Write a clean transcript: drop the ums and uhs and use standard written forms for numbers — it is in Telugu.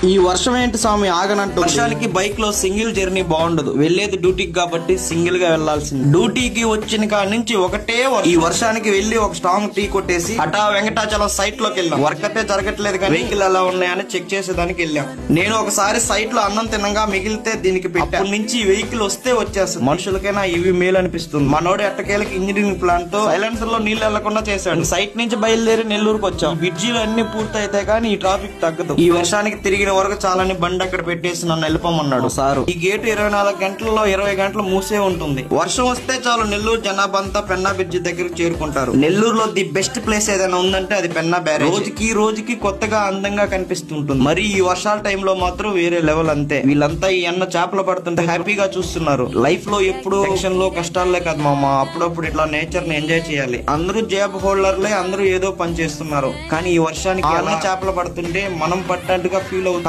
ఈ వర్షం ఏంటి స్వామి ఆగనంటూ? వర్షానికి బైక్ లో సింగిల్ జర్నీ బాగుండదు. వెళ్లేది డ్యూటీకి కాబట్టి సింగిల్ గా వెళ్లాల్సింది. డ్యూటీకి వచ్చిన కాడ నుంచి ఒకటే ఈ వర్షానికి వెళ్లి ఒక స్ట్రాంగ్ టీ కొట్టేసి అటా వెంకటాచలం సైట్ లోకి వెళ్ళాం. వర్క్ అయితే జరగట్లేదు కానీ వెహికల్ ఎలా ఉన్నాయని చెక్ చేసేదానికి వెళ్ళాం. నేను ఒకసారి సైట్ లో అన్నం తినంగా మిగిలితే దీనికి అప్పటి నుంచి వెహికల్ వస్తే వచ్చేస్తుంది. మనుషులకైనా ఇవి మేలు అనిపిస్తుంది. మనోడు ఎట్టకేలకి ఇంజనీరింగ్ ప్లాన్ తో సైలెన్సర్ లో నీళ్లు వెళ్లకుండా చేశాడు. సైట్ నుంచి బయలుదేరి నెల్లూరుకు వచ్చాం. బ్రిడ్జిలు అన్ని పూర్తయితే కానీ ఈ ట్రాఫిక్ తగ్గదు. ఈ వర్షానికి తిరిగిన వరకు చాలని బండి అక్కడ పెట్టేసి నన్ను వెళ్ళిపోమన్నాడు సారు. ఈ గేటు 24 గంటలలో 20 గంటలు మూసే ఉంటుంది. వర్షం వస్తే చాలు నెల్లూరు జనాభా అంతా పెన్నా బ్రిడ్జి దగ్గరికి చేరుకుంటారు. నెల్లూరులో ది బెస్ట్ ప్లేస్ ఏదైనా ఉందంటే అది పెన్నా బ్యారేజ్. రోజుకి కొత్తగా అందంగా కనిపిస్తుంటుంది. మరి ఈ వర్షాల టైంలో మాత్రం వేరే లెవెల్ అంతే. వీళ్ళంతా ఈ అన్న చేపలు పడుతుంటే హ్యాపీగా చూస్తున్నారు. లైఫ్ లో ఎప్పుడు టెన్షన్ లో కష్టాలే కదా మామ, అప్పుడప్పుడు ఇట్లా నేచర్ ని ఎంజాయ్ చేయాలి. అందరూ జాబ్ హోల్డర్లే, అందరూ ఏదో పని చేస్తున్నారు. కానీ ఈ వర్షానికి అన్న చేపలు పడుతుంటే మనం పట్టినట్టుగా ఫీల్ అవుతుంది.